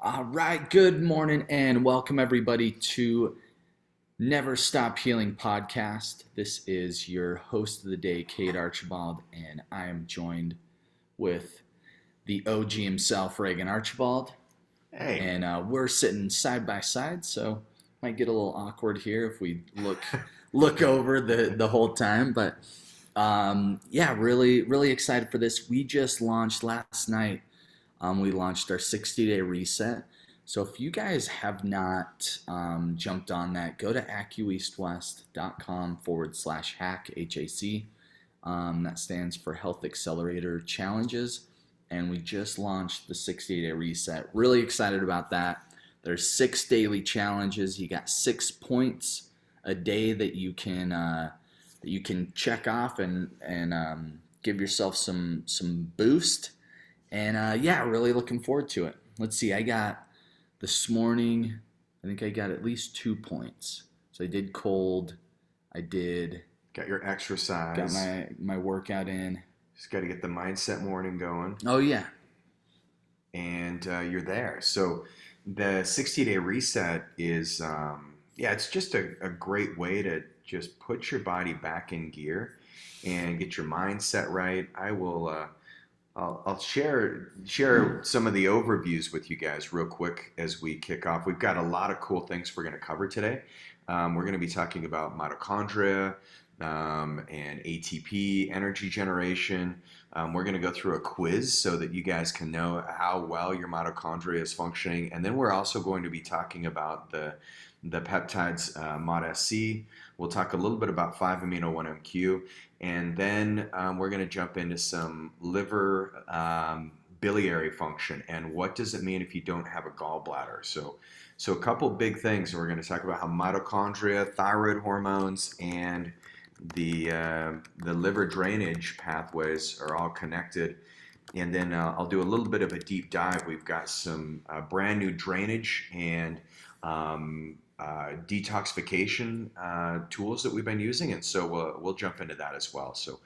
All right, good morning and welcome everybody to Never Stop Healing podcast. This is your host of the day, Cade Archibald, and I am joined with the OG himself, Regan Archibald. Hey, And we're sitting side by side, so might get a little awkward here if we look over the whole time. But yeah, really excited for this. We just launched last night. We launched our 60-day reset. So if you guys have not jumped on that, go to AccuEastWest.com/hack, HAC. That stands for Health Accelerator Challenges. And we just launched the 60-day reset. Really excited about that. There's 6 daily challenges. You got 6 points a day that you can check off and give yourself some boost. And yeah, really looking forward to it. Let's see, I got this morning, I think I got at least 2 points. So I did cold, I did got your exercise. got my workout in. Just got to get the mindset morning going, Oh yeah, and you're there. So the 60-day reset is, it's just a great way to just put your body back in gear and get your mindset right. I'll share some of the overviews with you guys real quick as we kick off. We've got a lot of cool things we're going to cover today. We're going to be talking about mitochondria and ATP, energy generation. We're going to go through a quiz so that you guys can know how well your mitochondria is functioning. And then we're also going to be talking about the peptides MOTs-C. We'll talk a little bit about 5-amino-1-MQ. And then we're going to jump into some liver biliary function and what does it mean if you don't have a gallbladder. So a couple big things. We're going to talk about how mitochondria, thyroid hormones, and the liver drainage pathways are all connected. And then I'll do a little bit of a deep dive. We've got some brand new drainage and detoxification tools that we've been using, and so we'll jump into that as well. So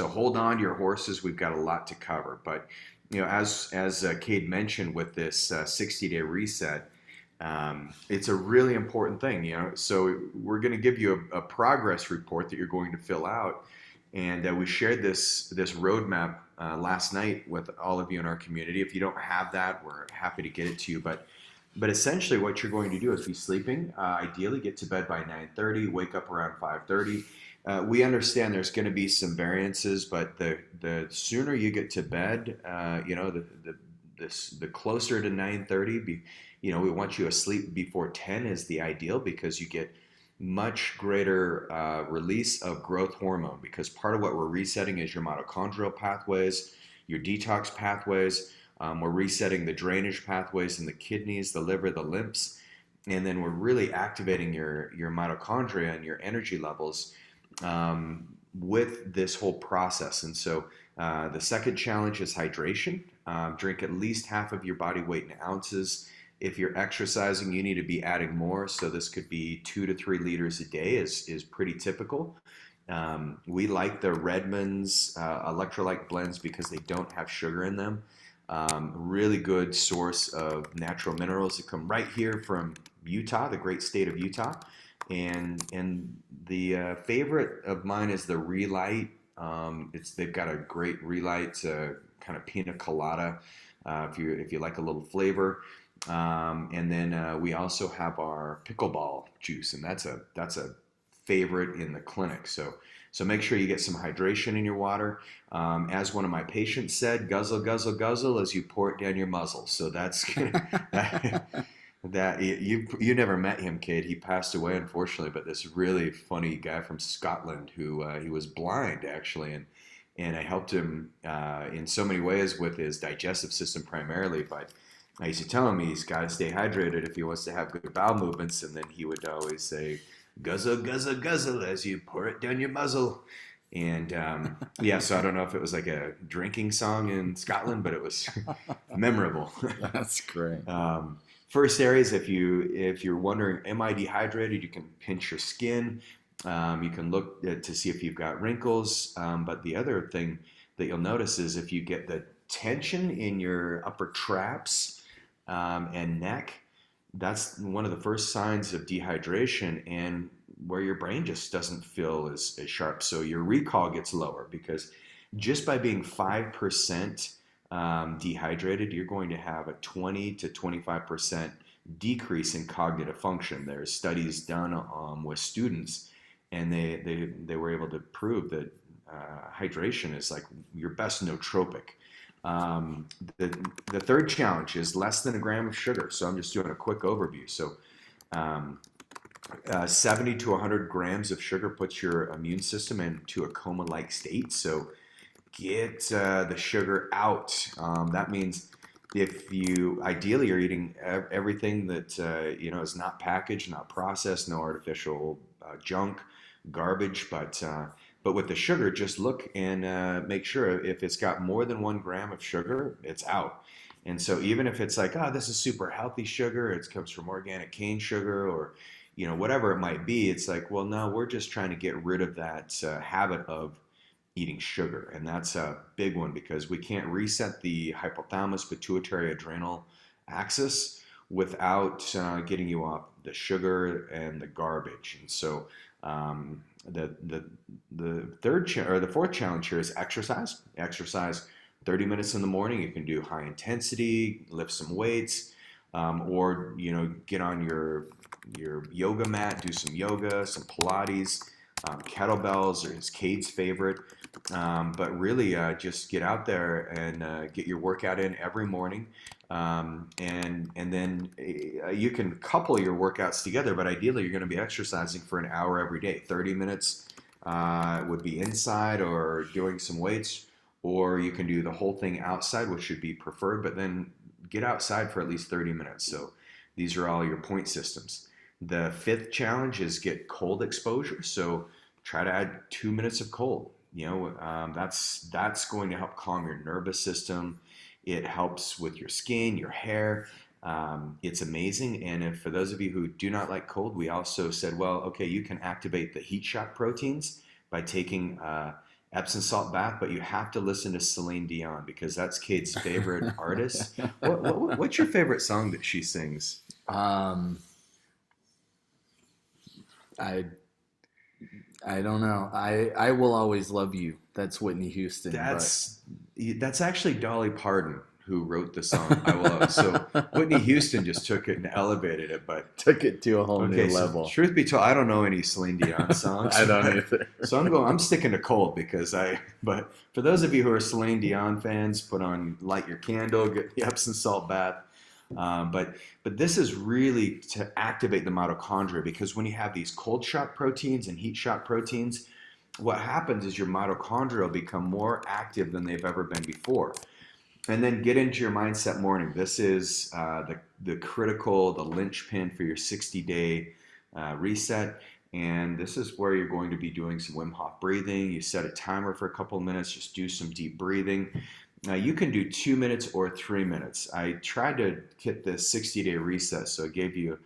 hold on to your horses. We've got a lot to cover, but as Cade mentioned with this 60-day reset, it's a really important thing. So we're going to give you a progress report that you're going to fill out, and we shared this roadmap last night with all of you in our community. If you don't have that, we're happy to get it to you, But essentially what you're going to do is be sleeping, ideally get to bed by 9:30, wake up around 5:30. We understand there's going to be some variances, but the sooner you get to bed, the closer to 9:30, we want you asleep before 10 is the ideal because you get much greater release of growth hormone, because part of what we're resetting is your mitochondrial pathways, your detox pathways. We're resetting the drainage pathways in the kidneys, the liver, the lymphs, and then we're really activating your mitochondria and your energy levels with this whole process. And so the second challenge is hydration. Drink at least half of your body weight in ounces. If you're exercising, you need to be adding more. So this could be 2 to 3 liters a day is pretty typical. We like the Redmond's electrolyte blends because they don't have sugar in them. Really good source of natural minerals that come right here from Utah, the great state of Utah. And the favorite of mine is the Relight. They've got a great Relight kind of pina colada if you like a little flavor. And then we also have our pickleball juice, and that's a favorite in the clinic. So make sure you get some hydration in your water. As one of my patients said, guzzle, guzzle, guzzle as you pour it down your muzzle. So that's that you never met him, Cade. He passed away, unfortunately, but this really funny guy from Scotland who he was blind, actually, and I helped him in so many ways with his digestive system primarily, but I used to tell him he's got to stay hydrated if he wants to have good bowel movements, and then he would always say, guzzle, guzzle, guzzle as you pour it down your muzzle. And so I don't know if it was like a drinking song in Scotland, but it was memorable. That's great. First areas, if you're wondering, am I dehydrated? You can pinch your skin. You can look to see if you've got wrinkles. But the other thing that you'll notice is if you get the tension in your upper traps, and neck, that's one of the first signs of dehydration, and where your brain just doesn't feel as sharp. So your recall gets lower because just by being 5% dehydrated, you're going to have a 20 to 25% decrease in cognitive function. There's studies done with students, and they were able to prove that hydration is like your best nootropic. Um, the, the third challenge is less than a gram of sugar. So I'm just doing a quick overview. So um, 70 to 100 grams of sugar puts your immune system into a coma-like state. So get the sugar out. That means if you ideally are eating everything that is not packaged, not processed, no artificial junk, garbage, but with the sugar, just look and make sure if it's got more than 1 gram of sugar, it's out. And so even if it's like, oh, this is super healthy sugar, it comes from organic cane sugar, or whatever it might be, it's like, well, no, we're just trying to get rid of that habit of eating sugar. And that's a big one because we can't reset the hypothalamus pituitary adrenal axis without getting you off the sugar and the garbage. And so the fourth challenge here is exercise. Exercise 30 minutes in the morning. You can do high intensity, lift some weights, or get on your yoga mat, do some yoga, some Pilates. Kettlebells is Cade's favorite, but really just get out there and get your workout in every morning, and then you can couple your workouts together. But ideally, you're going to be exercising for an hour every day. 30 minutes would be inside or doing some weights, or you can do the whole thing outside, which should be preferred. But then get outside for at least 30 minutes. So these are all your point systems. The fifth challenge is get cold exposure. So try to add 2 minutes of cold. That's going to help calm your nervous system. It helps with your skin, your hair. It's amazing. And if, for those of you who do not like cold, we also said, well, okay, you can activate the heat shock proteins by taking Epsom salt bath, but you have to listen to Celine Dion because that's Kate's favorite artist. What's your favorite song that she sings? I don't know. I Will Always Love You. That's Whitney Houston. That's actually Dolly Parton who wrote the song I Will Always. So Whitney Houston just took it and elevated it, but took it to a whole new level. Truth be told, I don't know any Celine Dion songs. I don't either. So I'm sticking to cold but for those of you who are Celine Dion fans, light your candle, get the Epsom salt bath. But this is really to activate the mitochondria, because when you have these cold shock proteins and heat shock proteins, what happens is your mitochondria will become more active than they've ever been before. And then get into your mindset morning. This is the linchpin for your 60-day reset. And this is where you're going to be doing some Wim Hof breathing. You set a timer for a couple of minutes, just do some deep breathing. Now you can do 2 minutes or 3 minutes. I tried to hit the 60-day reset, so it gave you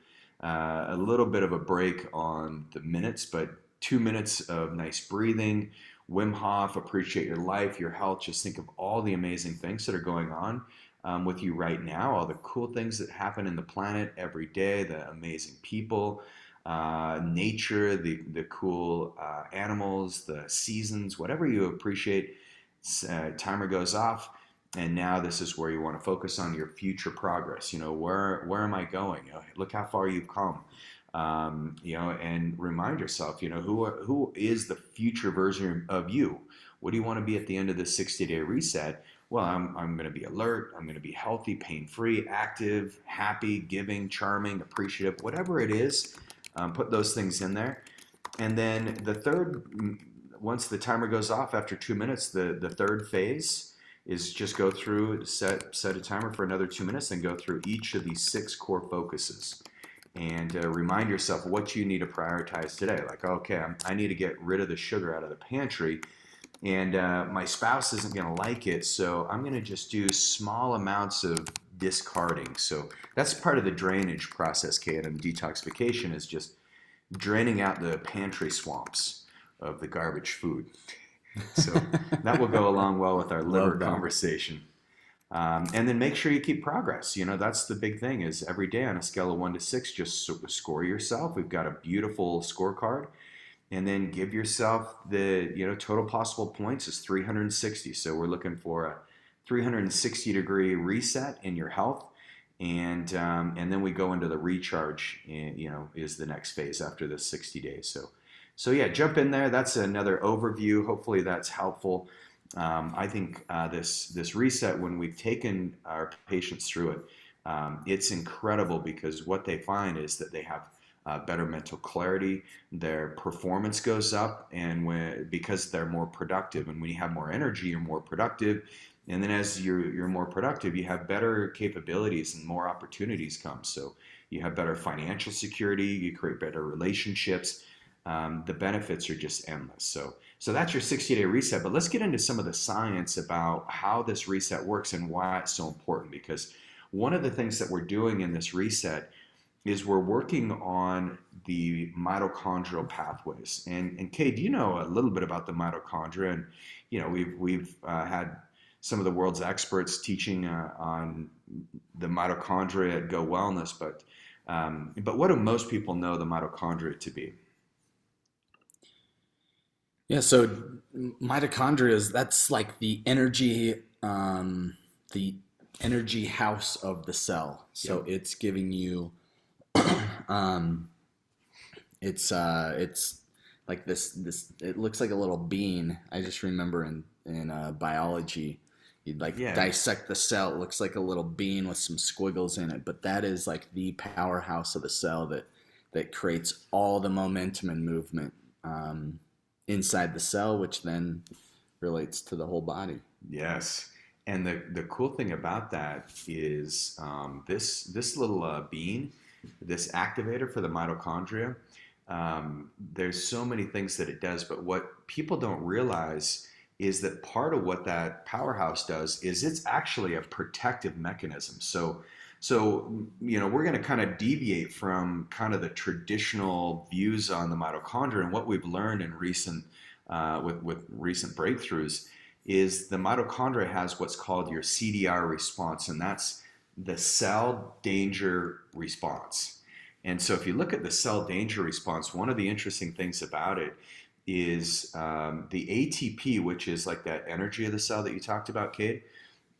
a little bit of a break on the minutes, but 2 minutes of nice breathing. Wim Hof, appreciate your life, your health. Just think of all the amazing things that are going on with you right now, all the cool things that happen in the planet every day, the amazing people, nature, the cool animals, the seasons, whatever you appreciate. Timer goes off, and now this is where you want to focus on your future progress. Where am I going? Look how far you've come. And remind yourself, who is the future version of you? What do you want to be at the end of the 60-day reset? Well, I'm going to be alert. I'm going to be healthy, pain-free, active, happy, giving, charming, appreciative, whatever it is. Put those things in there. And then the third, once the timer goes off after 2 minutes, the third phase is just go through, set a timer for another 2 minutes, and go through each of these 6 core focuses. And remind yourself what you need to prioritize today. Like, okay, I need to get rid of the sugar out of the pantry, and my spouse isn't going to like it, so I'm going to just do small amounts of discarding. So that's part of the drainage process, Kate, and detoxification is just draining out the pantry swamps of the garbage food. So that will go along well with our liver conversation. And then make sure you keep progress. That's the big thing is every day on a scale of 1 to 6, just score yourself. We've got a beautiful scorecard. And then give yourself the, total possible points is 360. So we're looking for a 360-degree reset in your health. And then we go into the recharge, is the next phase after the 60 days. So yeah, jump in there. That's another overview. Hopefully that's helpful. I think this reset, when we've taken our patients through it, it's incredible because what they find is that they have better mental clarity, their performance goes up, and because they're more productive. And when you have more energy, you're more productive. And then as you're more productive, you have better capabilities and more opportunities come. So you have better financial security, you create better relationships. The benefits are just endless. So that's your 60-day reset. But let's get into some of the science about how this reset works and why it's so important. Because one of the things that we're doing in this reset is we're working on the mitochondrial pathways. And Cade, you know a little bit about the mitochondria, and we've had some of the world's experts teaching on the mitochondria at Go Wellness. But what do most people know the mitochondria to be? Yeah, so mitochondria that's like the energy house of the cell. So Yep. it's giving you, um, it's like this. It looks like a little bean. I just remember in biology, you'd like Yeah. dissect the cell. It looks like a little bean with some squiggles in it, but that is like the powerhouse of the cell that creates all the momentum and movement. Inside the cell, which then relates to the whole body. Yes. And the cool thing about that is this little bean, this activator for the mitochondria. There's so many things that it does, but what people don't realize is that part of what that powerhouse does is it's actually a protective mechanism. So we're going to kind of deviate from kind of the traditional views on the mitochondria, and what we've learned in recent with recent breakthroughs is the mitochondria has what's called your CDR response, and that's the cell danger response. And so if you look at the cell danger response, one of the interesting things about it is the ATP, which is like that energy of the cell that you talked about, Cade.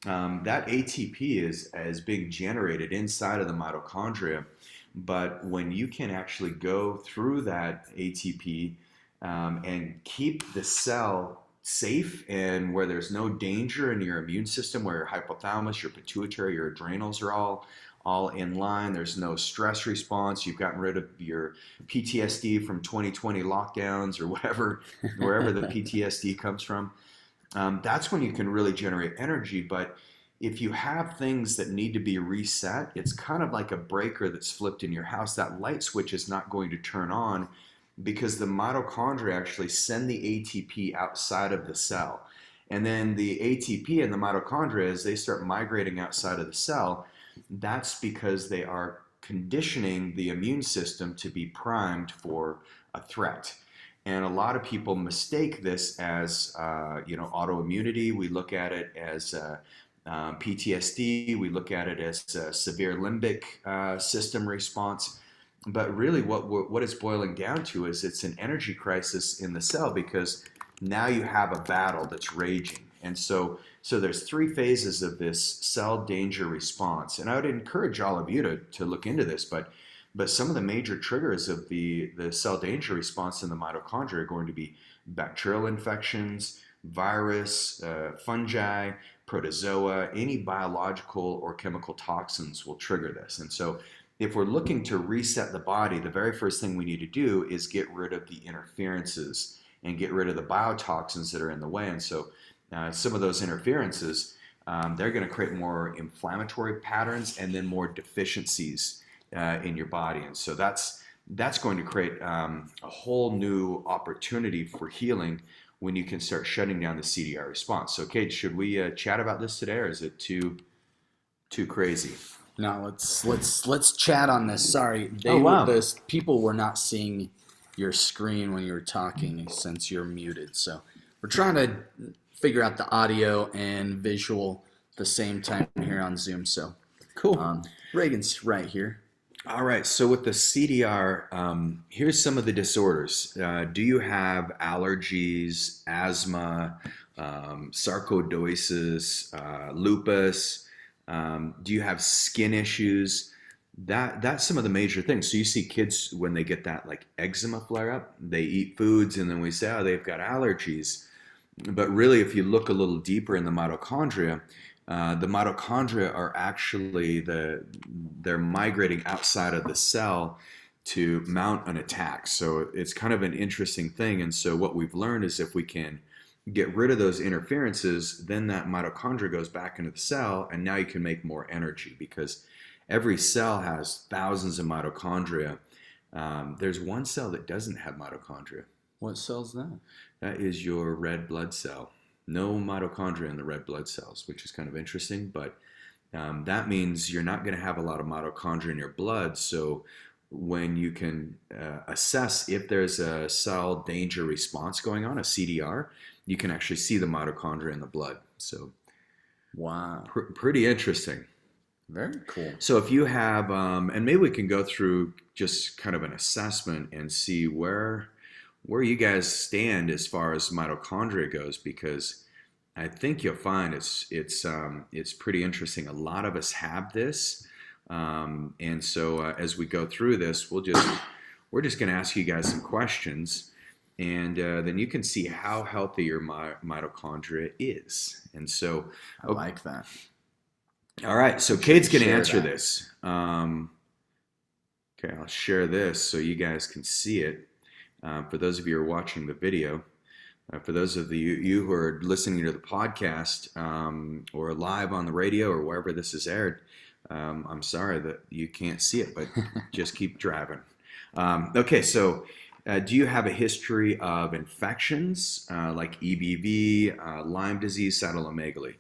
That ATP is being generated inside of the mitochondria, but when you can actually go through that ATP and keep the cell safe and where there's no danger in your immune system, where your hypothalamus, your pituitary, your adrenals are all in line. There's no stress response. You've gotten rid of your PTSD from 2020 lockdowns or whatever, wherever the PTSD comes from. That's when you can really generate energy. But if you have things that need to be reset, it's kind of like a breaker that's flipped in your house. That light switch is not going to turn on because the mitochondria actually send the ATP outside of the cell. And then the ATP and the mitochondria, as they start migrating outside of the cell, that's because they are conditioning the immune system to be primed for a threat. And a lot of people mistake this as autoimmunity. We look at it as PTSD. We look at it as a severe limbic system response. But really what it's boiling down to is it's an energy crisis in the cell because now you have a battle that's raging. And so there's 3 phases of this cell danger response. And I would encourage all of you to look into this, but some of the major triggers of the cell danger response in the mitochondria are going to be bacterial infections, virus, fungi, protozoa. Any biological or chemical toxins will trigger this. And so if we're looking to reset the body, the very first thing we need to do is get rid of the interferences and get rid of the biotoxins that are in the way. And so some of those interferences, they're going to create more inflammatory patterns and then more deficiencies in your body. And so that's going to create a whole new opportunity for healing when you can start shutting down the CDR response. So Kate, should we chat about this today, or is it too crazy? No, let's chat on this. Sorry, Wow. those people were not seeing your screen when you were talking since you're muted. So we're trying to figure out the audio and visual the same time here on Zoom. So cool. Reagan's right here. All right, so with the CDR, here's some of the disorders. Do you have allergies, asthma, sarcoidosis, lupus? Do you have skin issues? That's some of the major things. So you see kids when they get that like eczema flare up, they eat foods and then we say, oh, they've got allergies. But really, if you look a little deeper in the mitochondria are actually they're migrating outside of the cell to mount an attack. So it's kind of an interesting thing. And so what we've learned is if we can get rid of those interferences, then that mitochondria goes back into the cell, and now you can make more energy because every cell has thousands of mitochondria. There's one cell that doesn't have mitochondria. What cell's that? That is your red blood cell. No mitochondria in the red blood cells, which is kind of interesting, but that means you're not going to have a lot of mitochondria in your blood. So when you can assess if there's a cell danger response going on, a CDR, you can actually see the mitochondria in the blood. So wow, pretty interesting. Very cool. So if you have, and maybe we can go through just kind of an assessment and see where you guys stand as far as mitochondria goes, because I think you'll find it's pretty interesting. A lot of us have this, and so as we go through this, we're just going to ask you guys some questions, and then you can see how healthy your mitochondria is. And so I like that. All right, so Cade's going to answer this. Okay, I'll share this so you guys can see it. For those of you who are watching the video, for those of you who are listening to the podcast or live on the radio or wherever this is aired, I'm sorry that you can't see it, but just keep driving. Okay, so do you have a history of infections like EBV, Lyme disease, cytomegalomegaly?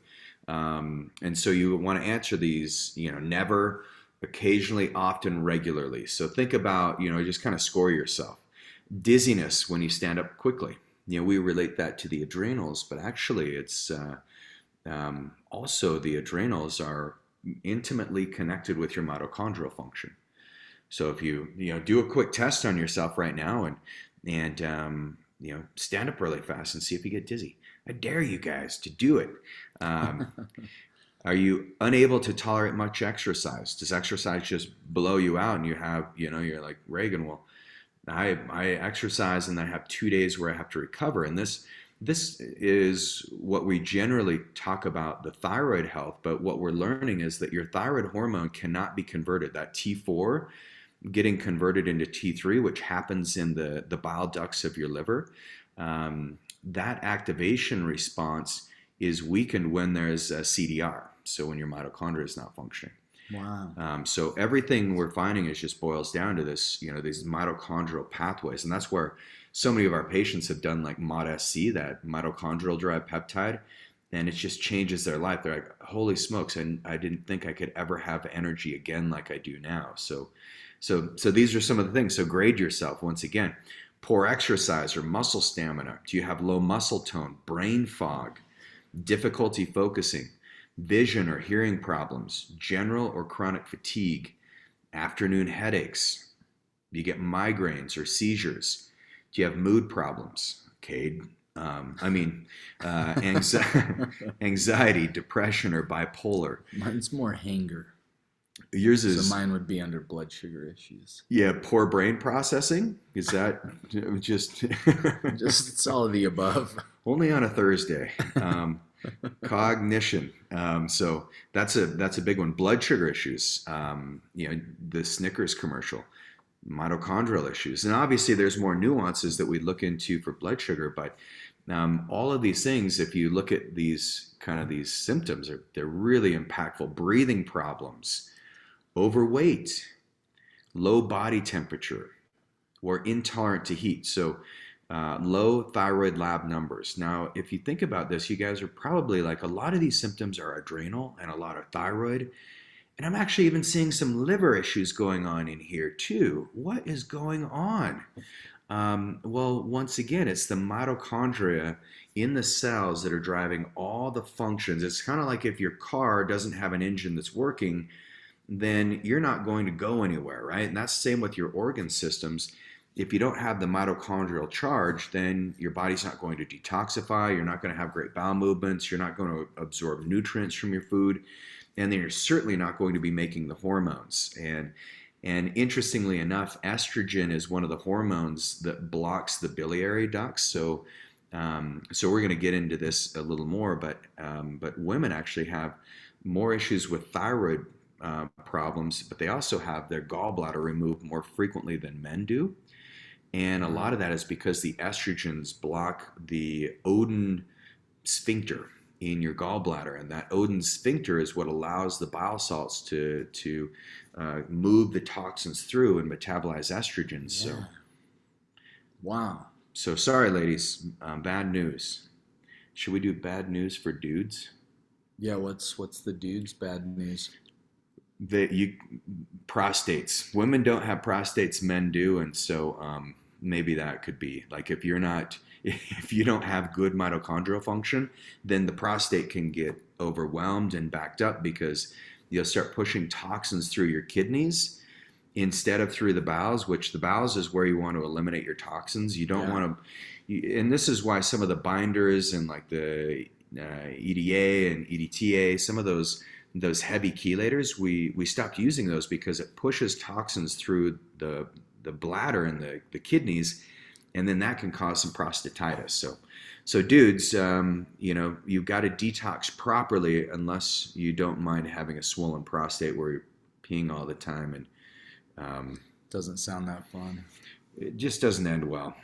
And so you want to answer these, never, occasionally, often, regularly. So think about, just kind of score yourself. Dizziness when you stand up quickly. We relate that to the adrenals, but actually it's also the adrenals are intimately connected with your mitochondrial function. So if you do a quick test on yourself right now and stand up really fast and see if you get dizzy. I dare you guys to do it. Are you unable to tolerate much exercise? Does exercise just blow you out and you have, you're like, Reagan, well, I exercise and then I have 2 days where I have to recover. And this is what we generally talk about, the thyroid health. But what we're learning is that your thyroid hormone cannot be converted. That T4 getting converted into T3, which happens in the bile ducts of your liver, that activation response is weakened when there's a CDR. So when your mitochondria is not functioning. Wow. So everything we're finding is just boils down to this, these mitochondrial pathways. And that's where so many of our patients have done like MOTs-C, that mitochondrial derived peptide, and it just changes their life. They're like, holy smokes, and I didn't think I could ever have energy again like I do now. So these are some of the things. So grade yourself once again. Poor exercise or muscle stamina. Do you have low muscle tone, brain fog, difficulty focusing, vision or hearing problems, general or chronic fatigue, afternoon headaches? Do you get migraines or seizures? Do you have mood problems, Cade? Anxiety, depression, or bipolar? Mine's more hanger. Yours is... So mine would be under blood sugar issues. Yeah, poor brain processing? Is that just... Just it's all of the above. Only on a Thursday. Cognition. So that's a big one. Blood sugar issues. The Snickers commercial. Mitochondrial issues. And obviously there's more nuances that we look into for blood sugar, but all of these things, if you look at these symptoms, they're really impactful. Breathing problems, overweight, low body temperature, or intolerant to heat. So low thyroid lab numbers. Now, if you think about this, you guys are probably like, a lot of these symptoms are adrenal and a lot of thyroid. And I'm actually even seeing some liver issues going on in here too. What is going on? Well, once again, it's the mitochondria in the cells that are driving all the functions. It's kind of like if your car doesn't have an engine that's working, then you're not going to go anywhere, right? And that's the same with your organ systems. If you don't have the mitochondrial charge, then your body's not going to detoxify. You're not going to have great bowel movements. You're not going to absorb nutrients from your food. And then you're certainly not going to be making the hormones. And interestingly enough, estrogen is one of the hormones that blocks the biliary ducts. So we're going to get into this a little more, but women actually have more issues with thyroid problems, but they also have their gallbladder removed more frequently than men do. And a lot of that is because the estrogens block the Odin sphincter in your gallbladder, and that Odin sphincter is what allows the bile salts to move the toxins through and metabolize estrogens. Yeah. Wow. So sorry, ladies, bad news. Should we do bad news for dudes? Yeah. What's the dude's bad news? Prostates. Women don't have prostates, men do, and so maybe that could be like if you don't have good mitochondrial function, then the prostate can get overwhelmed and backed up because you'll start pushing toxins through your kidneys instead of through the bowels, which the bowels is where you want to eliminate your toxins. You don't want to, and this is why some of the binders and like the EDA and EDTA, some of those heavy chelators, we stopped using those because it pushes toxins through the bladder and the kidneys, and then that can cause some prostatitis. So dudes, you've got to detox properly unless you don't mind having a swollen prostate where you're peeing all the time, and doesn't sound that fun. It just doesn't end well.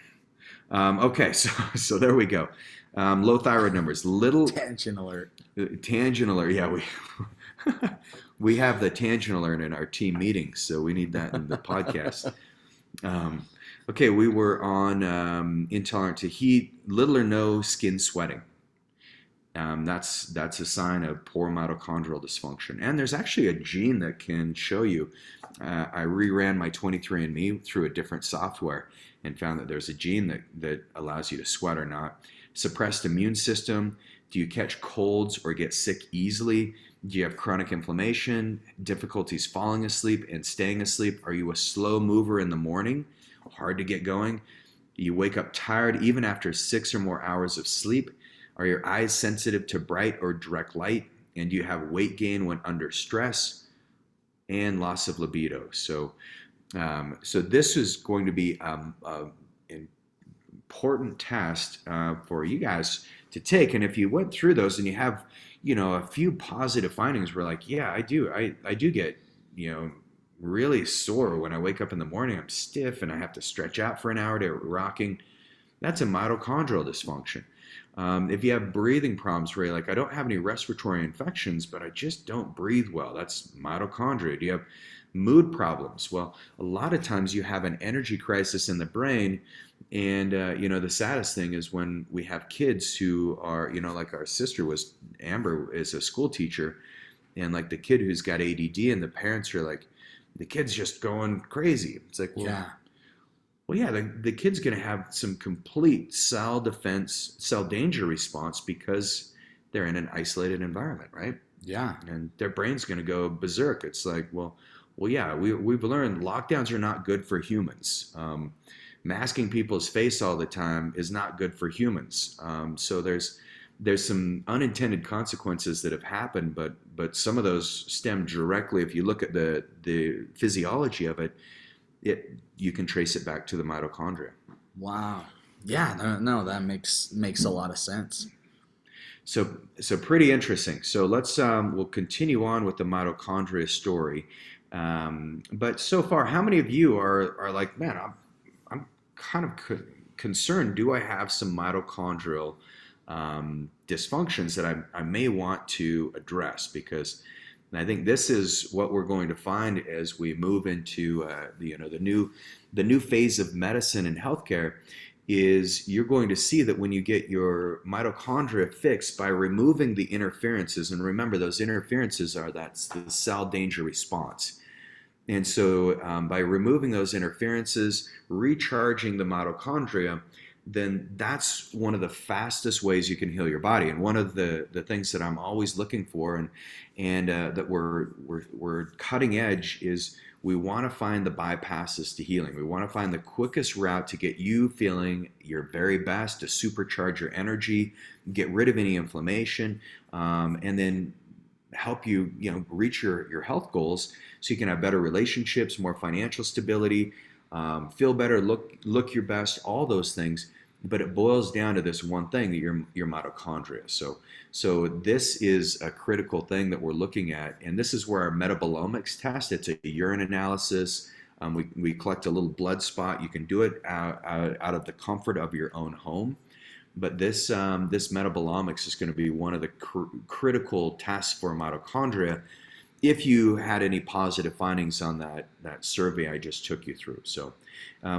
Okay, so there we go. Low thyroid numbers, little tangent alert. Tangent alert, yeah, we have the tangent alert in our team meetings, so we need that in the podcast. Okay, we were on intolerant to heat, little or no skin sweating. That's a sign of poor mitochondrial dysfunction. And there's actually a gene that can show you. I reran my 23andMe through a different software and found that there's a gene that allows you to sweat or not. Suppressed immune system. Do you catch colds or get sick easily? Do you have chronic inflammation, difficulties falling asleep and staying asleep? Are you a slow mover in the morning? Hard to get going? You wake up tired even after 6 or more hours of sleep? Are your eyes sensitive to bright or direct light? And do you have weight gain when under stress? And loss of libido. So this is going to be an important test for you guys to take. And if you went through those and you have, a few positive findings, we're like, yeah, I do get, really sore when I wake up in the morning. I'm stiff and I have to stretch out for an hour to rocking. That's a mitochondrial dysfunction. If you have breathing problems where you're like, I don't have any respiratory infections, but I just don't breathe well, that's mitochondria. Do you have mood problems? Well, a lot of times you have an energy crisis in the brain. And, the saddest thing is when we have kids who are, like our sister Amber is a school teacher, and like the kid who's got ADD, and the parents are like, the kid's just going crazy. It's like, the kid's going to have some complete cell defense, cell danger response because they're in an isolated environment, right? Yeah. And their brain's going to go berserk. It's like, we've learned lockdowns are not good for humans. Masking people's face all the time is not good for humans. So there's some unintended consequences that have happened, but some of those stem directly. If you look at the physiology of it, you can trace it back to the mitochondria. Wow. Yeah. No, that makes a lot of sense. So pretty interesting. So let's we'll continue on with the mitochondria story. But so far, how many of you are like, man, I'm kind of concerned. Do I have some mitochondrial dysfunctions that I may want to address? Because I think this is what we're going to find as we move into the new phase of medicine and healthcare. Is you're going to see that when you get your mitochondria fixed by removing the interferences, and remember those interferences that's the cell danger response. And so by removing those interferences, recharging the mitochondria, then that's one of the fastest ways you can heal your body. And one of the things that I'm always looking for, and that we're cutting edge, is we want to find the bypasses to healing. We want to find the quickest route to get you feeling your very best, to supercharge your energy, get rid of any inflammation, and then help you, reach your health goals, so you can have better relationships, more financial stability, feel better, look your best, all those things. But it boils down to this one thing, that your mitochondria. So this is a critical thing that we're looking at, and this is where our metabolomics test. It's a urine analysis. We collect a little blood spot. You can do it out of the comfort of your own home. But this metabolomics is going to be one of the critical tests for mitochondria, if you had any positive findings on that survey I just took you through. So,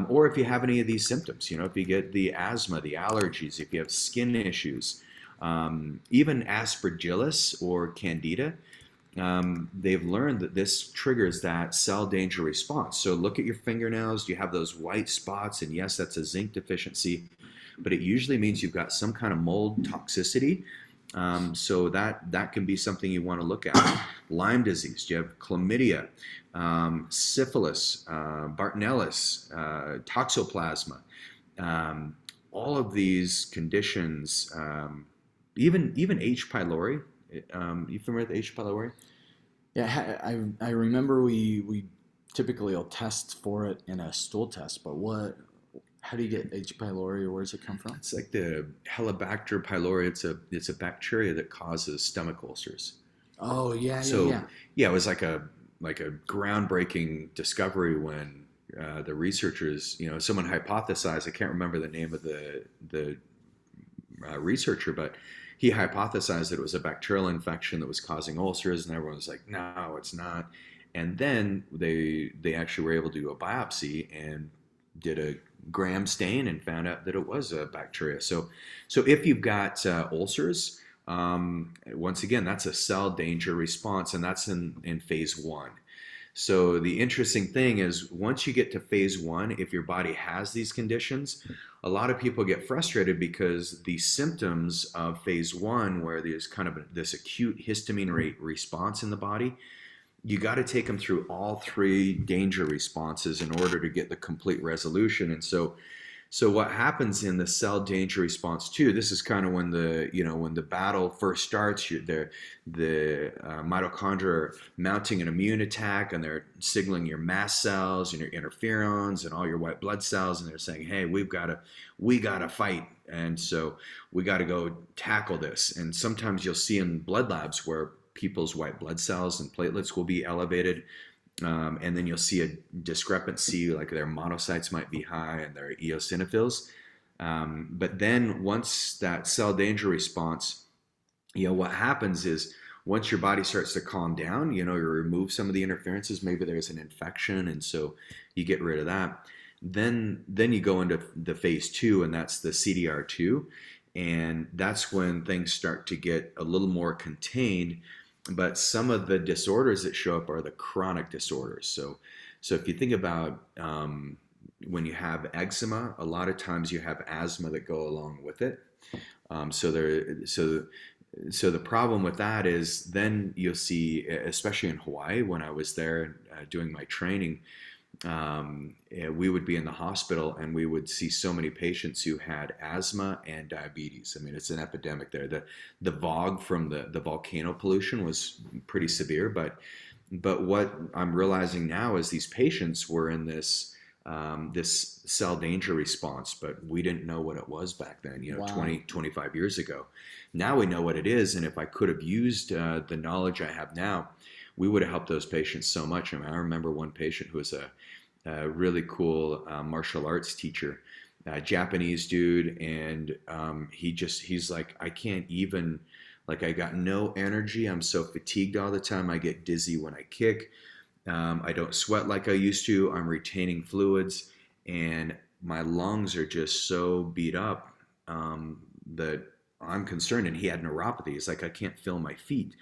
or if you have any of these symptoms, if you get the asthma, the allergies, if you have skin issues, even aspergillus or candida, they've learned that this triggers that cell danger response. So look at your fingernails. Do you have those white spots? And yes, that's a zinc deficiency, but it usually means you've got some kind of mold toxicity. So that can be something you want to look at. Lyme disease, do you have chlamydia, syphilis, Bartonellus, toxoplasma, all of these conditions, even H. pylori. You familiar with H. pylori? Yeah, I remember we typically will test for it in a stool test, but how do you get H. pylori, or where does it come from? It's like the Helicobacter pylori. It's a bacteria that causes stomach ulcers. Oh yeah, So yeah. yeah, it was like a groundbreaking discovery when the researchers, someone hypothesized. I can't remember the name of the researcher, but he hypothesized that it was a bacterial infection that was causing ulcers, and everyone was like, "No, it's not." And then they actually were able to do a biopsy and did a gram stain and found out that it was a bacteria. So if you've got ulcers, once again, that's a cell danger response, and that's in phase 1. So the interesting thing is, once you get to phase 1, if your body has these conditions, a lot of people get frustrated because the symptoms of phase 1, where there's kind of this acute histamine response in the body, you got to take them through all 3 danger responses in order to get the complete resolution. And so what happens in the cell danger response 2, this is kind of when the battle first starts. The mitochondria are mounting an immune attack, and they're signaling your mast cells and your interferons and all your white blood cells, and they're saying, "Hey, we gotta fight." And so we got to go tackle this. And sometimes you'll see in blood labs where people's white blood cells and platelets will be elevated. And then you'll see a discrepancy, like their monocytes might be high and their eosinophils. But then once that cell danger response, what happens is, once your body starts to calm down, you remove some of the interferences. Maybe there's an infection, and so you get rid of that. Then you go into the phase 2, and that's the CDR2. And that's when things start to get a little more contained. But some of the disorders that show up are the chronic disorders. So if you think about when you have eczema, a lot of times you have asthma that go along with it. So the problem with that is, then you'll see, especially in Hawaii, when I was there doing my training, we would be in the hospital, and we would see so many patients who had asthma and diabetes. I mean, it's an epidemic there. The VOG from the volcano pollution was pretty severe, but what I'm realizing now is these patients were in this cell danger response, but we didn't know what it was back then, Wow. 20, 25 years ago. Now we know what it is, and if I could have used the knowledge I have now, we would have helped those patients so much. I remember one patient who was a really cool martial arts teacher, Japanese dude, and he's like, I can't even, like, I got no energy. I'm so fatigued all the time. I get dizzy when I kick. I don't sweat like I used to. I'm retaining fluids, and my lungs are just so beat up that I'm concerned. And he had neuropathy. He's like, I can't feel my feet.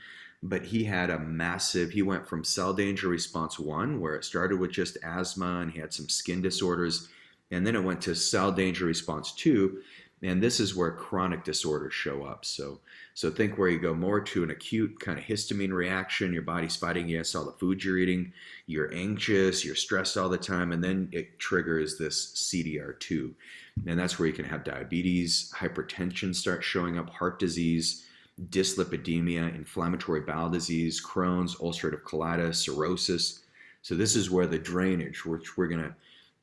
but he had a massive, he went from cell danger response 1, where it started with just asthma and he had some skin disorders, and then it went to cell danger response 2, and this is where chronic disorders show up. So think where you go more to an acute kind of histamine reaction, your body's fighting against all the food you're eating, you're anxious, you're stressed all the time, and then it triggers this CDR2. And that's where you can have diabetes, hypertension start showing up, heart disease, dyslipidemia, inflammatory bowel disease, Crohn's, ulcerative colitis, cirrhosis. So this is where the drainage, which we're going to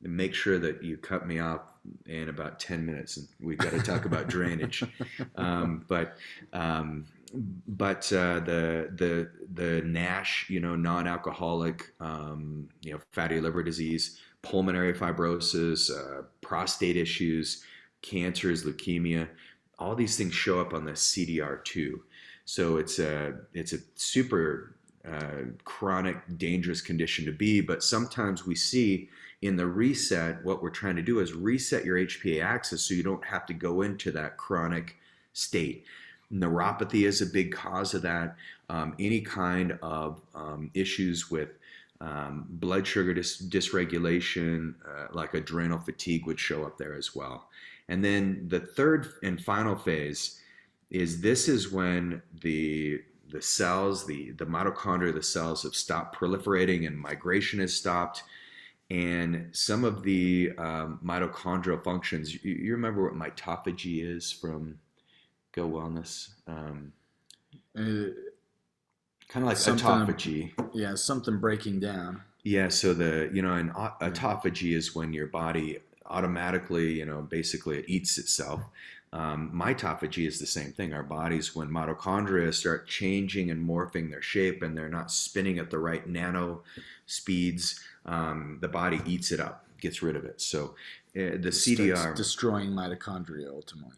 make sure that you cut me off in about 10 minutes, and we've got to talk about drainage. But the NASH, non-alcoholic, fatty liver disease, pulmonary fibrosis, prostate issues, cancers, leukemia, all these things show up on the CDR2. So it's a super chronic, dangerous condition to be. But sometimes we see in the reset, what we're trying to do is reset your HPA axis so you don't have to go into that chronic state. Neuropathy is a big cause of that. Any kind of issues with blood sugar dysregulation, like adrenal fatigue, would show up there as well. And then the third and final phase is when the cells, the mitochondria, the cells have stopped proliferating and migration has stopped. And some of the mitochondrial functions, you remember what mitophagy is from Go Wellness? Kind of like autophagy. Yeah, something breaking down. Yeah, so and autophagy is when your body automatically, basically it eats itself. Mitophagy is the same thing. Our bodies, when mitochondria start changing and morphing their shape and they're not spinning at the right nano speeds, the body eats it up, gets rid of it. So the CDR destroying mitochondria ultimately,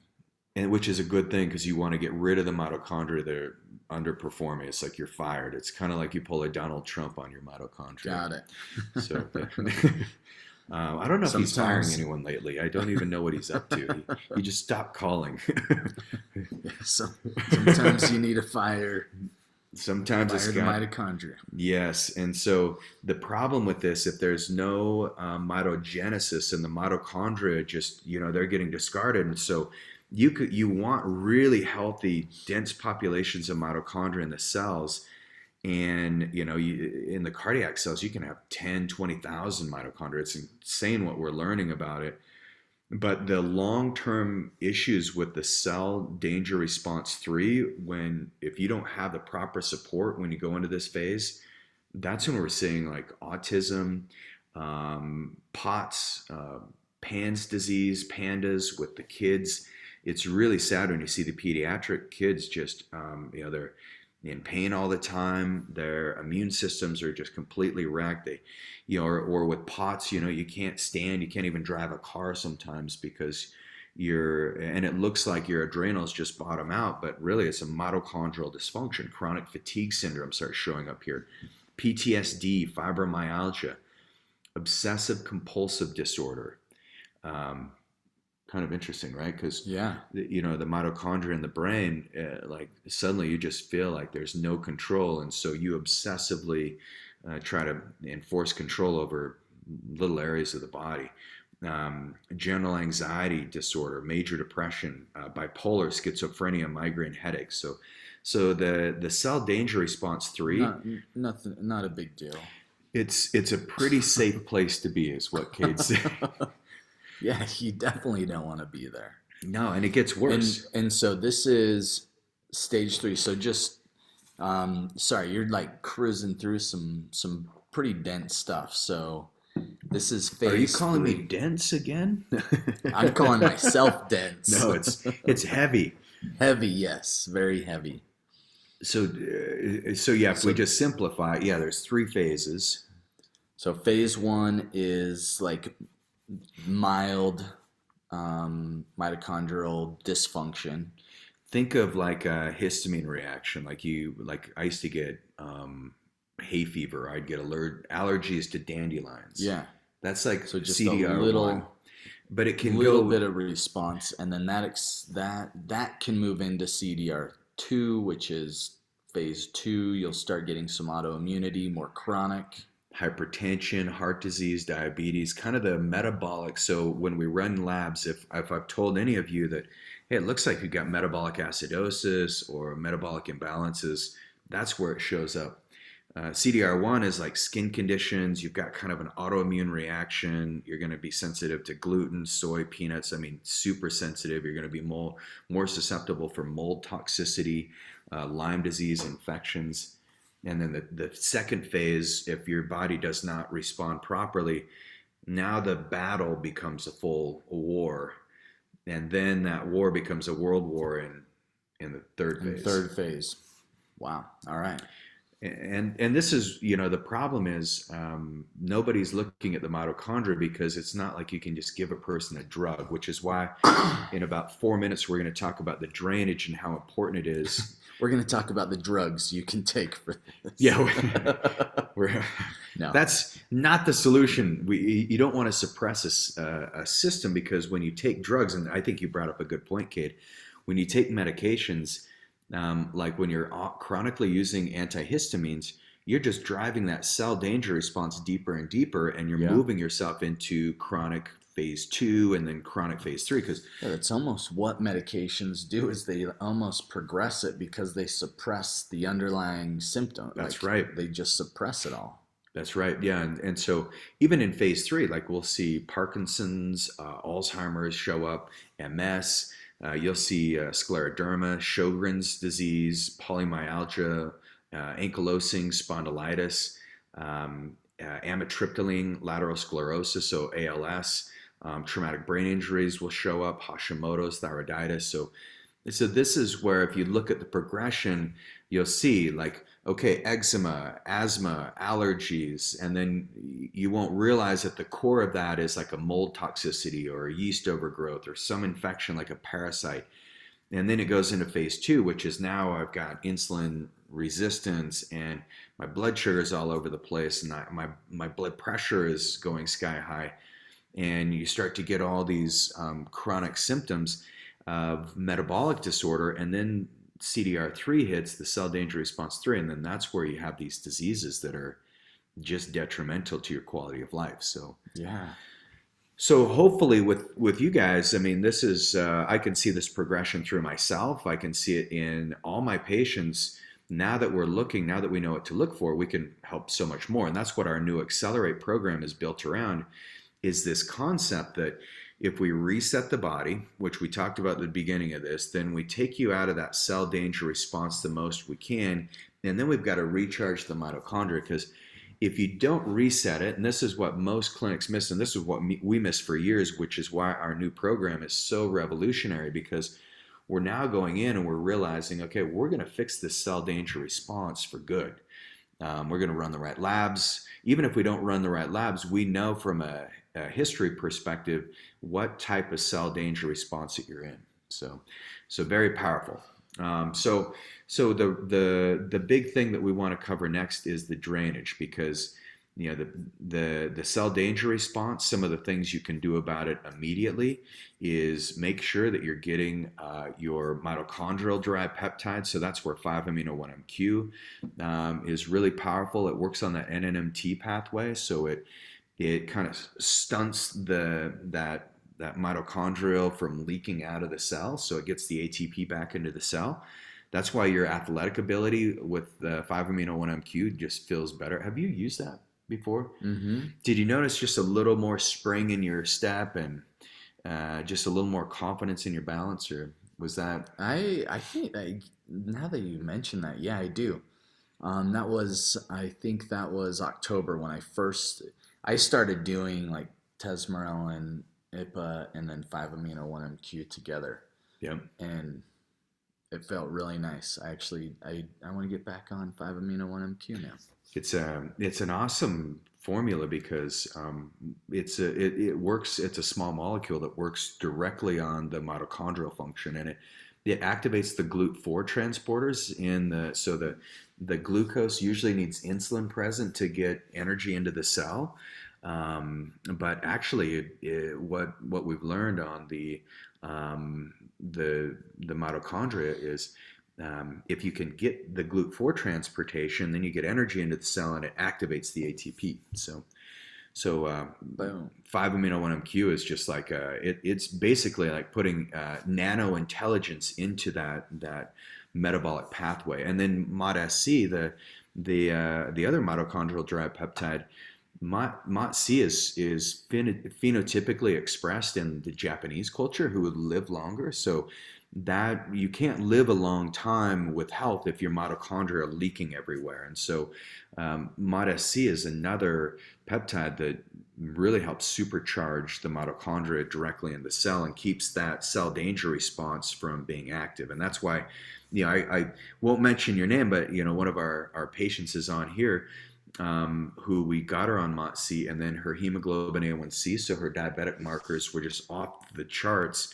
and which is a good thing because you want to get rid of the mitochondria that are underperforming. It's like you're fired. It's kind of like you pull a Donald Trump on your mitochondria. Got it. So I don't know if he's firing anyone lately. I don't even know what he's up to. He just stopped calling. Yeah, sometimes you need to fire. Sometimes it's the mitochondria. Yes, and so the problem with this, if there's no mitogenesis and the mitochondria just, they're getting discarded, and so you want really healthy, dense populations of mitochondria in the cells, and in the cardiac cells you can have 10, 20,000 mitochondria. It's insane what we're learning about it. But the long-term issues with the cell danger response 3, if you don't have the proper support when you go into this phase, that's when we're seeing like autism, POTS, PANS disease, pandas with the kids. It's really sad when you see the pediatric kids just, they're in pain all the time. Their immune systems are just completely wrecked. They, or with POTS, you can't stand, you can't even drive a car sometimes because and it looks like your adrenals just bottom out, but really it's a mitochondrial dysfunction. Chronic fatigue syndrome starts showing up here. PTSD, fibromyalgia, obsessive compulsive disorder. Kind of interesting, right? Because the mitochondria in the brain, like suddenly you just feel like there's no control, and so you obsessively try to enforce control over little areas of the body. General anxiety disorder, major depression, bipolar, schizophrenia, migraine headaches. So the cell danger response 3, not a big deal. It's a pretty safe place to be, is what Cade said. Yeah, you definitely don't want to be there. No, and it gets worse. And so this is stage 3. So just, sorry, you're like cruising through some pretty dense stuff. So this is phase 3. Are you calling me dense again? I'm calling myself dense. No, it's heavy. Heavy, yes, very heavy. So if we just simplify, there's 3 phases. So phase 1 is like mild mitochondrial dysfunction. Think of like a histamine reaction, like I used to get hay fever. I'd get allergies to dandelions. Yeah, that's like so just CDR1. A little, but it can little bit of response, and then that can move into CDR2, which is phase 2, you'll start getting some autoimmunity, more chronic. Hypertension, heart disease, diabetes, kind of the metabolic. So when we run labs, if I've told any of you that, hey, it looks like you've got metabolic acidosis or metabolic imbalances, that's where it shows up. CDR1 is like skin conditions. You've got kind of an autoimmune reaction. You're going to be sensitive to gluten, soy, peanuts. I mean, super sensitive. You're going to be more susceptible for mold toxicity, Lyme disease infections. And then the second phase, if your body does not respond properly, now the battle becomes a full war. And then that war becomes a world war in the third phase. Third phase. Wow. All right. And this is, the problem is nobody's looking at the mitochondria because it's not like you can just give a person a drug, which is why in about 4 minutes we're going to talk about the drainage and how important it is. We're going to talk about the drugs you can take for this. Yeah, no. That's not the solution. You don't want to suppress a system, because when you take drugs, and I think you brought up a good point, Cade, when you take medications, like when you're chronically using antihistamines, you're just driving that cell danger response deeper and deeper, and you're moving yourself into chronic phase 2 and then chronic phase 3. Because it's almost what medications do, is they almost progress it because they suppress the underlying symptom. That's right. They just suppress it all. That's right. Yeah. And so even in phase 3, like we'll see Parkinson's, Alzheimer's show up, MS. You'll see scleroderma, Sjogren's disease, polymyalgia, ankylosing spondylitis, amitriptyline lateral sclerosis, so ALS, traumatic brain injuries will show up, Hashimoto's, thyroiditis. So this is where, if you look at the progression, you'll see like, okay, eczema, asthma, allergies, and then you won't realize that the core of that is like a mold toxicity or a yeast overgrowth or some infection like a parasite. And then it goes into phase 2, which is now I've got insulin resistance and my blood sugar is all over the place, and my blood pressure is going sky high. And you start to get all these chronic symptoms of metabolic disorder, and then CDR3 hits, the cell danger response 3, and then that's where you have these diseases that are just detrimental to your quality of life. So yeah. So hopefully with you guys, I mean, this is, I can see this progression through myself. I can see it in all my patients. Now that we know what to look for, we can help so much more. And that's what our new Accelerate program is built around, is this concept that if we reset the body, which we talked about at the beginning of this, then we take you out of that cell danger response the most we can. And then we've got to recharge the mitochondria, because if you don't reset it, and this is what most clinics miss, and this is what we miss for years, which is why our new program is so revolutionary, because we're now going in and we're realizing, okay, we're going to fix this cell danger response for good. We're going to run the right labs. Even if we don't run the right labs, we know from a history perspective what type of cell danger response that you're in. So very powerful. So the big thing that we want to cover next is the drainage, because the cell danger response, some of the things you can do about it immediately is make sure that you're getting your mitochondrial derived peptides. So that's where 5-amino-1-MQ is really powerful. It works on that NNMT pathway, so it kind of stunts that mitochondrial from leaking out of the cell, so it gets the ATP back into the cell. That's why your athletic ability with the 5-amino-1-MQ just feels better. Have you used that before? Mm-hmm. Did you notice just a little more spring in your step and just a little more confidence in your balance, or was that? I think now that you mention that, yeah, I do. I think that was October when I started doing like Tesmerel, IPA, and then 5-amino-1-MQ together. Yeah. And it felt really nice. I want to get back on 5-amino-1-MQ now. It's an awesome formula because it works. It's a small molecule that works directly on the mitochondrial function, and it activates the GLUT4 transporters so the glucose usually needs insulin present to get energy into the cell. But actually, what we've learned on the mitochondria is if you can get the GLUT4 transportation, then you get energy into the cell and it activates the ATP. So Boom. 5-amino-1-MQ is just like it's basically like putting nano intelligence into that metabolic pathway. And then MOTs-C, the other mitochondrial derived peptide, MOT-C is phenotypically expressed in the Japanese culture, who would live longer. So that you can't live a long time with health if your mitochondria are leaking everywhere. And so MOTs-C is another peptide that really helps supercharge the mitochondria directly in the cell and keeps that cell danger response from being active. And that's why, I won't mention your name, but one of our patients is on here, who we got her on MOT-C, and then her hemoglobin A1C, so her diabetic markers were just off the charts,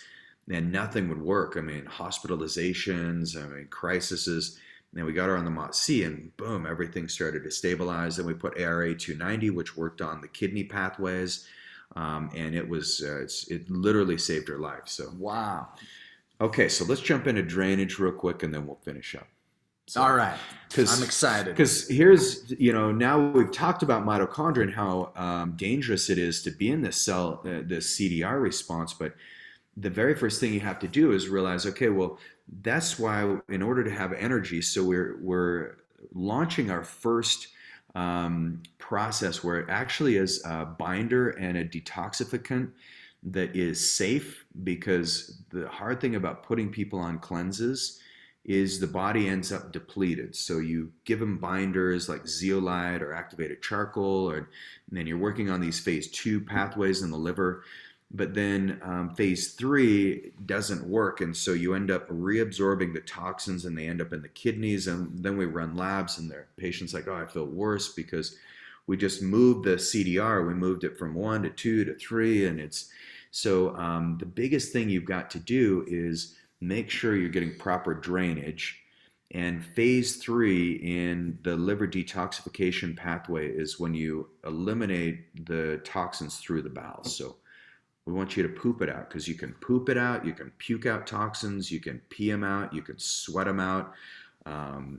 and nothing would work. I mean, hospitalizations, crises. And we got her on the MOT-C, and boom, everything started to stabilize. Then we put ARA 290, which worked on the kidney pathways, and it literally saved her life. So Wow. Okay, so let's jump into drainage real quick, and then we'll finish up. So, All right. I'm excited. Because here's, now we've talked about mitochondria and how dangerous it is to be in this cell, this CDR response, but the very first thing you have to do is realize, okay, well, that's why in order to have energy, so we're launching our first process where it actually is a binder and a detoxificant that is safe, because the hard thing about putting people on cleanses is the body ends up depleted. So you give them binders like zeolite or activated charcoal, and then you're working on these phase 2 pathways in the liver. But then phase 3 doesn't work, and so you end up reabsorbing the toxins, and they end up in the kidneys. And then we run labs, and their patients like, oh, I feel worse because we just moved the CDR. We moved it from 1 to 2 to 3, and it's so the biggest thing you've got to do is make sure you're getting proper drainage. And phase 3 in the liver detoxification pathway is when you eliminate the toxins through the bowels. So we want you to poop it out, because you can poop it out, you can puke out toxins, you can pee them out, you can sweat them out,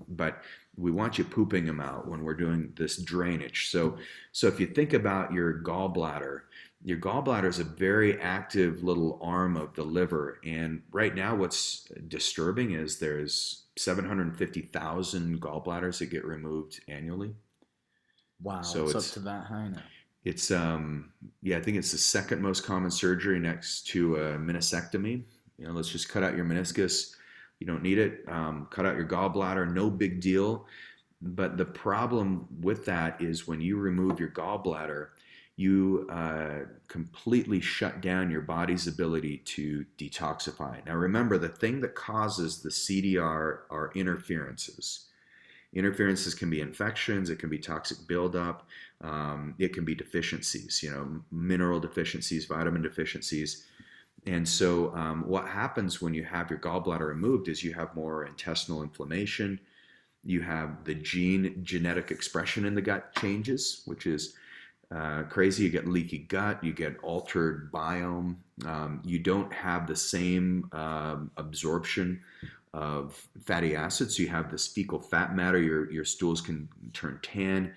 but we want you pooping them out when we're doing this drainage. So if you think about your gallbladder is a very active little arm of the liver, and right now what's disturbing is there's 750,000 gallbladders that get removed annually. Wow, So it's up to that high now. It's I think it's the second most common surgery next to a meniscectomy. Let's just cut out your meniscus. You don't need it. Cut out your gallbladder, no big deal. But the problem with that is when you remove your gallbladder, you completely shut down your body's ability to detoxify. Now remember, the thing that causes the CDR are interferences. Interferences can be infections, it can be toxic buildup, it can be deficiencies, mineral deficiencies, vitamin deficiencies. And so what happens when you have your gallbladder removed is you have more intestinal inflammation, you have the genetic expression in the gut changes, which is crazy. You get leaky gut, you get altered biome, you don't have the same absorption of fatty acids. So you have this fecal fat matter, your stools can turn tan,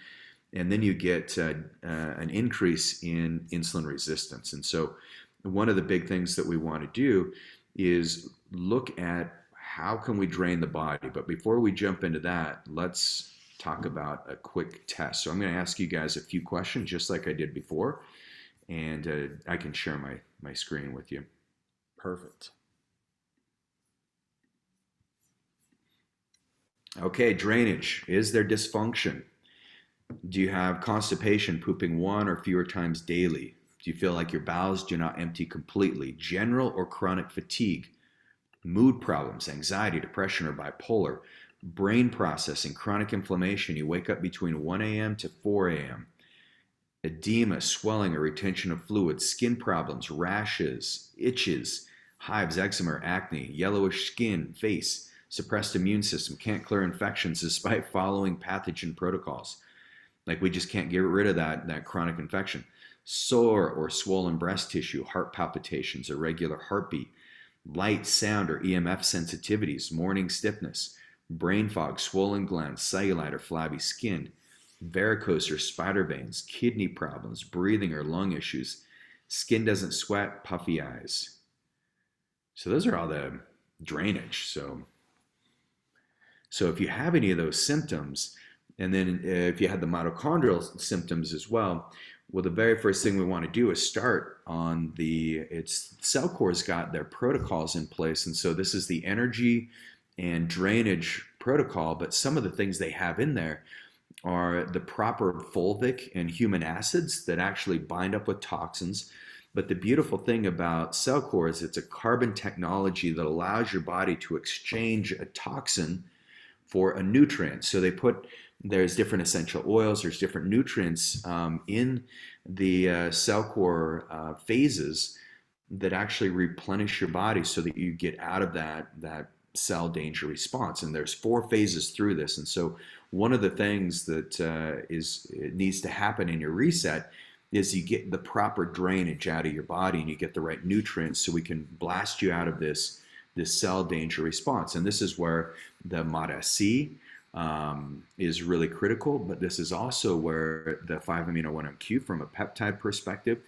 and then you get an increase in insulin resistance. And so one of the big things that we want to do is look at how can we drain the body. But before we jump into that, let's talk about a quick test. So I'm going to ask you guys a few questions just like I did before, and I can share my screen with you. Perfect. Okay, drainage. Is there dysfunction? Do you have constipation, pooping 1 or fewer times daily? Do you feel like your bowels do not empty completely? General or chronic fatigue? Mood problems, anxiety, depression, or bipolar? Brain processing, chronic inflammation. You wake up between 1 a.m. to 4 a.m. Edema, swelling, or retention of fluid. Skin problems, rashes, itches, hives, eczema, or acne. Yellowish skin, face. Suppressed immune system, can't clear infections despite following pathogen protocols. Like we just can't get rid of that chronic infection. Sore or swollen breast tissue, heart palpitations, irregular heartbeat, light, sound, or EMF sensitivities, morning stiffness, brain fog, swollen glands, cellulite or flabby skin, varicose or spider veins, kidney problems, breathing or lung issues, skin doesn't sweat, puffy eyes. So those are all the drainage. So if you have any of those symptoms, and then if you had the mitochondrial symptoms as well, well, the very first thing we want to do is start on Cellcore's got their protocols in place. And so this is the energy and drainage protocol, but some of the things they have in there are the proper fulvic and human acids that actually bind up with toxins. But the beautiful thing about Cellcore is it's a carbon technology that allows your body to exchange a toxin for a nutrient. So there's different essential oils, there's different nutrients in the Cellcore phases that actually replenish your body so that you get out of that cell danger response. And there's 4 phases through this. And so one of the things that it needs to happen in your reset is you get the proper drainage out of your body and you get the right nutrients so we can blast you out of this cell danger response. And this is where the MOTs-C is really critical, but this is also where the 5-amino-1-MQ from a peptide perspective,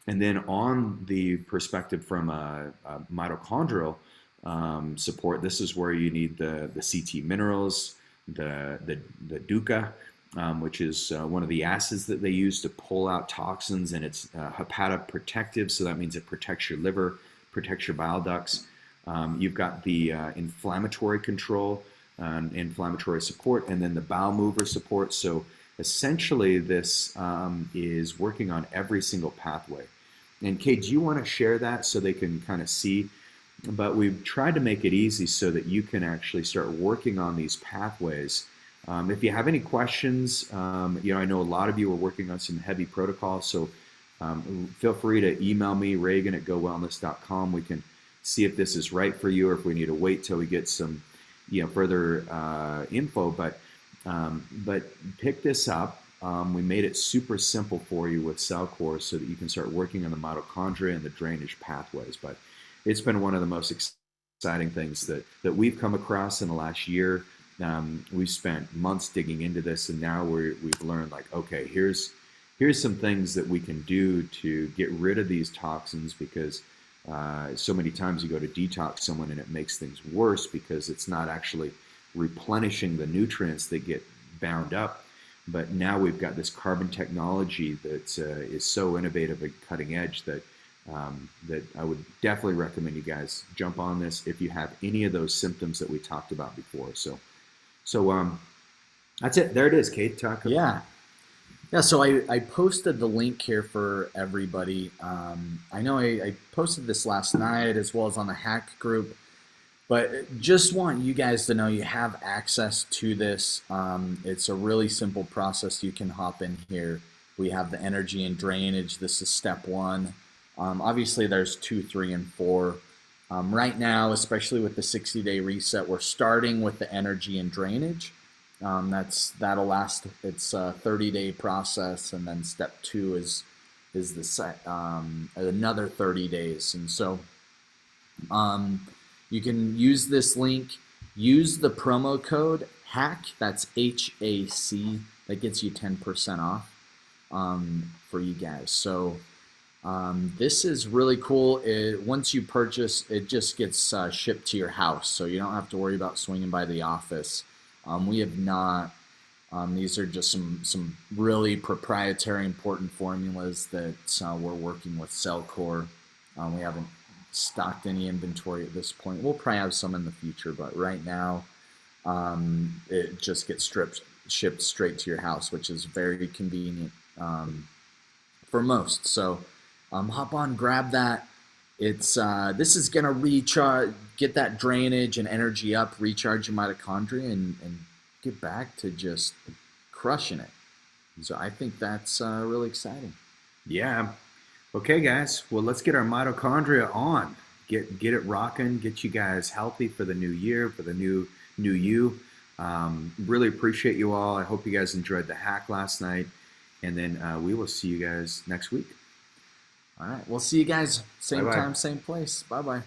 and then on the perspective from a mitochondrial support, this is where you need the CT minerals, the duca, which is one of the acids that they use to pull out toxins, and it's hepatoprotective, so that means it protects your liver, protects your bile ducts. You've got the inflammatory control, inflammatory support, and then the bowel mover support. So essentially this is working on every single pathway. And Cade, do you want to share that so they can kind of see? But we've tried to make it easy so that you can actually start working on these pathways. If you have any questions, I know a lot of you are working on some heavy protocols, so feel free to email me, Regan@GoWellness.com. We can see if this is right for you or if we need to wait till we get some further info. But pick this up. We made it super simple for you with Cellcore so that you can start working on the mitochondria and the drainage pathways. But it's been one of the most exciting things that we've come across in the last year. We've spent months digging into this, and now we've learned, like, okay, here's some things that we can do to get rid of these toxins, because so many times you go to detox someone and it makes things worse because it's not actually replenishing the nutrients that get bound up. But now we've got this carbon technology that is so innovative and cutting edge that I would definitely recommend you guys jump on this if you have any of those symptoms that we talked about before. So that's it. There it is, Cade. Talk about Yeah. Yeah, so I posted the link here for everybody. I know I posted this last night as well as on the hack group, but just want you guys to know you have access to this. It's a really simple process. You can hop in here. We have the energy and drainage. This is step 1. Obviously, there's 2, 3, and 4. Right now, especially with the 60-day reset, we're starting with the energy and drainage. That'll last. It's a 30-day process, and then step 2 is another 30 days. And so you can use this link. Use the promo code HACK. That's HAC. That gets you 10% off for you guys. So this is really cool. Once you purchase, it just gets shipped to your house, so you don't have to worry about swinging by the office. We have not. These are just some really proprietary, important formulas that we're working with Cellcore. We haven't stocked any inventory at this point. We'll probably have some in the future, but right now it just gets shipped straight to your house, which is very convenient for most. So hop on, grab that. This is gonna recharge, get that drainage and energy up, recharge your mitochondria, and get back to just crushing it. So I think that's really exciting. Yeah. Okay, guys. Well, let's get our mitochondria on. Get it rocking. Get you guys healthy for the new year, for the new you. Really appreciate you all. I hope you guys enjoyed the hack last night, and then we will see you guys next week. All right. We'll see you guys same Bye-bye. time, same place. Bye-bye.